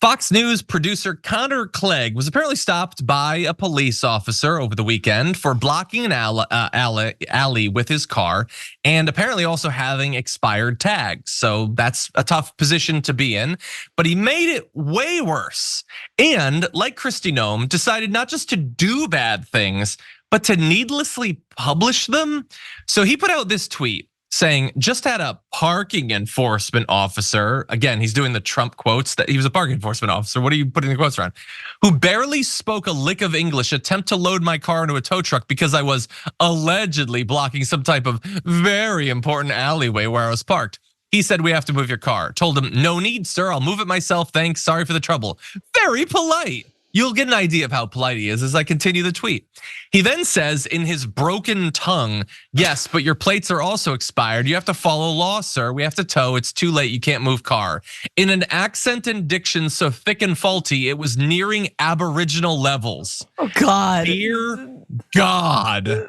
Fox News producer Connor Clegg was apparently stopped by a police officer over the weekend for blocking an alley with his car and apparently also having expired tags. So that's a tough position to be in, but he made it way worse. And like Kristi Noem, decided not just to do bad things, but to needlessly publish them. So he put out this tweet saying, just had a parking enforcement officer, again, he's doing the Trump quotes, that he was a parking enforcement officer, what are you putting the quotes around? Who barely spoke a lick of English, attempt to load my car into a tow truck because I was allegedly blocking some type of very important alleyway where I was parked. He said, we have to move your car. Told him, no need, sir, I'll move it myself, thanks, sorry for the trouble. Very polite. You'll get an idea of how polite he is as I continue the tweet. He then says in his broken tongue, yes, but your plates are also expired. You have to follow law, sir. We have to tow. It's too late. You can't move car. In an accent and diction so thick and faulty, it was nearing Aboriginal levels. Oh, God. Dear God.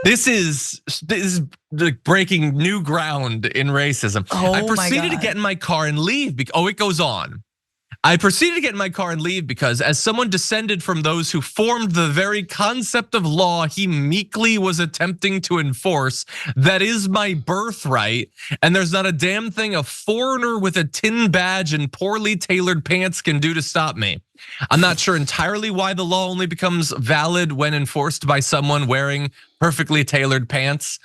This is like breaking new ground in racism. Oh, I proceeded my to God. get in my car and leave. It goes on. I proceeded to get in my car and leave because as someone descended from those who formed the very concept of law he meekly was attempting to enforce, that is my birthright, and there's not a damn thing a foreigner with a tin badge and poorly tailored pants can do to stop me. I'm not sure entirely why the law only becomes valid when enforced by someone wearing perfectly tailored pants.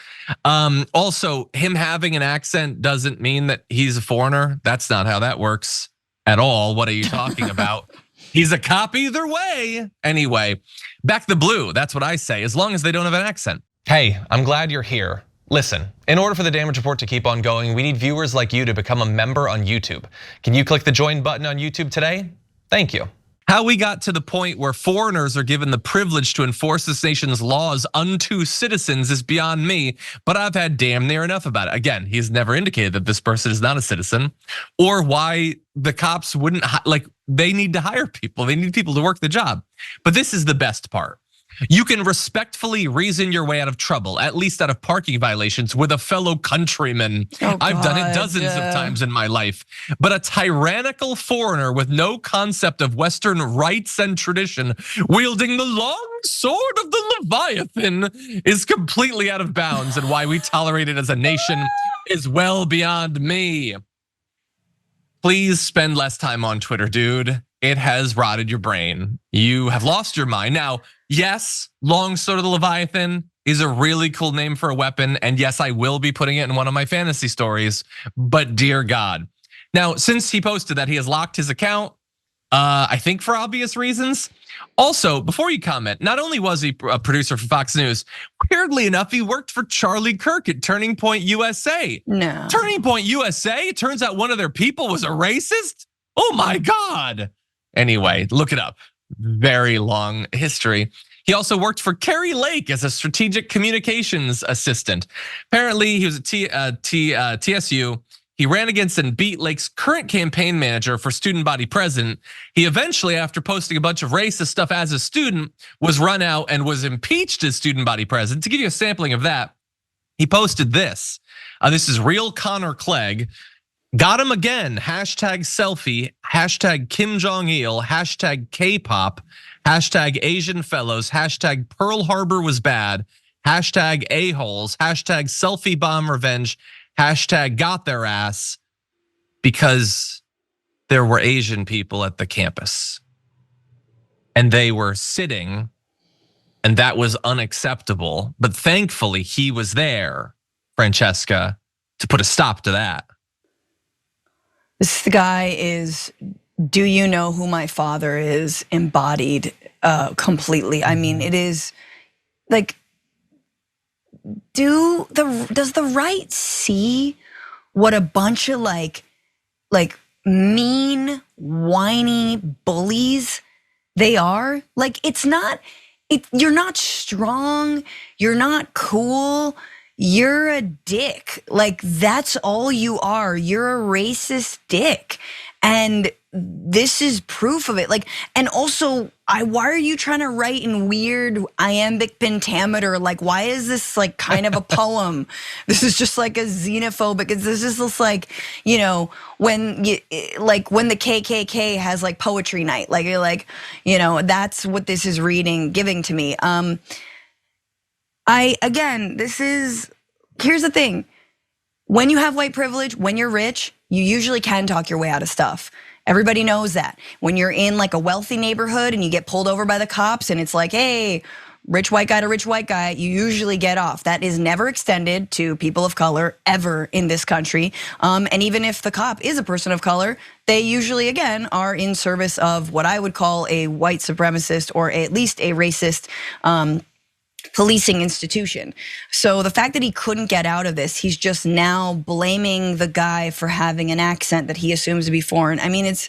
Also, him having an accent doesn't mean that he's a foreigner. That's not how that works at all. What are you talking about? He's a cop either way. Anyway, back the blue. That's what I say, as long as they don't have an accent. Hey, I'm glad you're here. Listen, in order for the Damage Report to keep on going, we need viewers like you to become a member on YouTube. Can you click the join button on YouTube today? Thank you. How we got to the point where foreigners are given the privilege to enforce this nation's laws unto citizens is beyond me, but I've had damn near enough about it. Again, he's never indicated that this person is not a citizen or why the cops wouldn't, like, they need to hire people. They need people to work the job. But this is the best part. You can respectfully reason your way out of trouble, at least out of parking violations, with a fellow countryman. Oh, I've done it God, dozens of times in my life. But a tyrannical foreigner with no concept of Western rights and tradition, wielding the long sword of the Leviathan, is completely out of bounds, and why we tolerate it as a nation is well beyond me. Please spend less time on Twitter, dude. It has rotted your brain. You have lost your mind. Now, yes, long sword of the Leviathan is a really cool name for a weapon. And yes, I will be putting it in one of my fantasy stories, but dear God. Now, since he posted that, he has locked his account, I think for obvious reasons. Also, before you comment, not only was he a producer for Fox News, weirdly enough, he worked for Charlie Kirk at Turning Point USA. No. Turning Point USA, it turns out one of their people was a racist? Oh my God. Anyway, look it up. Very long history. He also worked for Kerry Lake as a strategic communications assistant. Apparently, he was at TSU. He ran against and beat Lake's current campaign manager for student body president. He eventually, after posting a bunch of racist stuff as a student, was run out and was impeached as student body president. To give you a sampling of that, he posted this. This is real Connor Clegg. Got him again, hashtag selfie, hashtag Kim Jong-il, hashtag K-pop, hashtag Asian fellows, hashtag Pearl Harbor was bad, hashtag a-holes, hashtag selfie bomb revenge, hashtag got their ass, because there were Asian people at the campus. And they were sitting, and that was unacceptable. But thankfully he was there, Francesca, to put a stop to that. This guy is, do you know who my father is, embodied completely. I mean, it is like, does the right see what a bunch of like mean, whiny bullies they are? Like, you're not strong, you're not cool. You're a dick. Like, that's all you are. You're a racist dick. And this is proof of it. Like, and also, why are you trying to write in weird iambic pentameter? Like, why is this like kind of a poem? This is just like a xenophobic. This is just like, when the KKK has like poetry night. Like, you're like, that's what this is giving to me. Here's the thing. When you have white privilege, when you're rich, you usually can talk your way out of stuff. Everybody knows that. When you're in like a wealthy neighborhood and you get pulled over by the cops and it's like, hey, rich white guy to rich white guy, you usually get off. That is never extended to people of color ever in this country. And even if the cop is a person of color, they usually, again, are in service of what I would call a white supremacist or at least a racist policing institution. So the fact that he couldn't get out of this, he's just now blaming the guy for having an accent that he assumes to be foreign. I mean, it's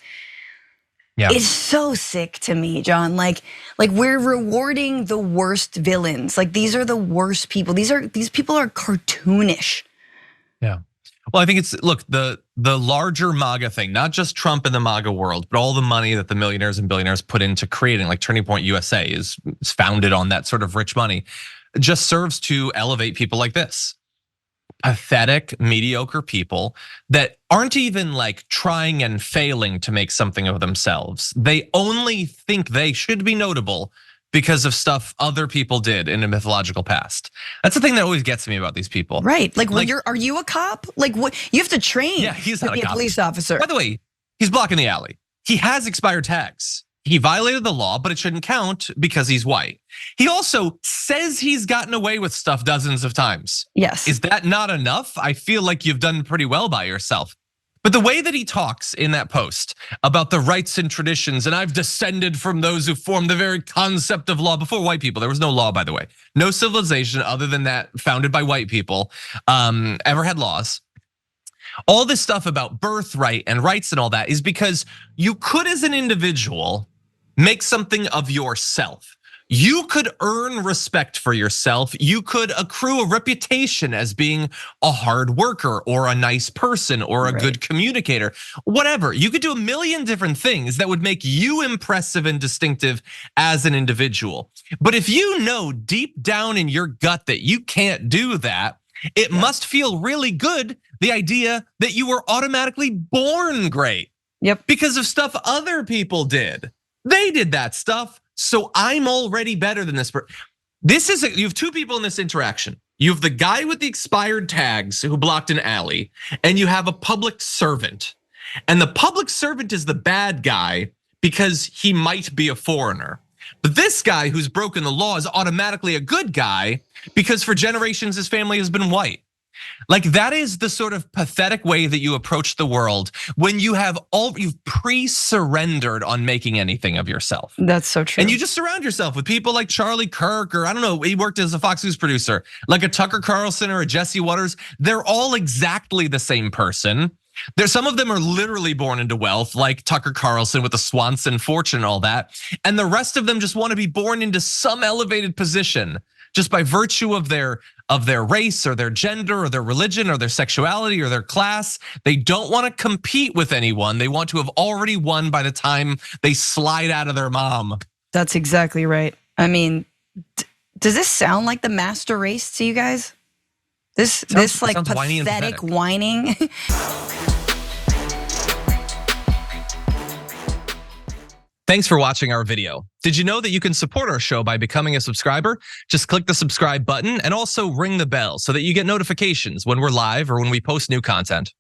so sick to me, John. Like we're rewarding the worst villains. Like these are the worst people. These people are cartoonish. Yeah. Well, I think it's, look, the larger MAGA thing, not just Trump and the MAGA world, but all the money that the millionaires and billionaires put into creating, like Turning Point USA is founded on that sort of rich money, just serves to elevate people like this. Pathetic, mediocre people that aren't even like trying and failing to make something of themselves. They only think they should be notable because of stuff other people did in a mythological past. That's the thing that always gets me about these people. Right, like when are you a cop? Like what, you have to train he's to not be a police officer. By the way, he's blocking the alley. He has expired tags. He violated the law, but it shouldn't count because he's white. He also says he's gotten away with stuff dozens of times. Yes. Is that not enough? I feel like you've done pretty well by yourself. But the way that he talks in that post about the rights and traditions, and I've descended from those who formed the very concept of law before white people. There was no law, by the way. No civilization other than that founded by white people ever had laws. All this stuff about birthright and rights and all that is because you could, as an individual, make something of yourself. You could earn respect for yourself. You could accrue a reputation as being a hard worker or a nice person or a good communicator, whatever. You could do a million different things that would make you impressive and distinctive as an individual. But if you know deep down in your gut that you can't do that, it must feel really good, the idea that you were automatically born great. Yep. Because of stuff other people did. They did that stuff. So I'm already better than this person. You have two people in this interaction. You have the guy with the expired tags who blocked an alley, and you have a public servant. And the public servant is the bad guy because he might be a foreigner. But this guy who's broken the law is automatically a good guy because for generations his family has been white. Like that is the sort of pathetic way that you approach the world when you've pre-surrendered on making anything of yourself. That's so true. And you just surround yourself with people like Charlie Kirk, or I don't know, he worked as a Fox News producer, like a Tucker Carlson or a Jesse Waters. They're all exactly the same person. Some of them are literally born into wealth, like Tucker Carlson with the Swanson fortune and all that. And the rest of them just want to be born into some elevated position just by virtue of their race or their gender or their religion or their sexuality or their class. They don't want to compete with anyone. They want to have already won by the time they slide out of their mom. That's exactly right. I mean, does this sound like the master race to you guys? This like pathetic whining. Thanks for watching our video. Did you know that you can support our show by becoming a subscriber? Just click the subscribe button and also ring the bell so that you get notifications when we're live or when we post new content.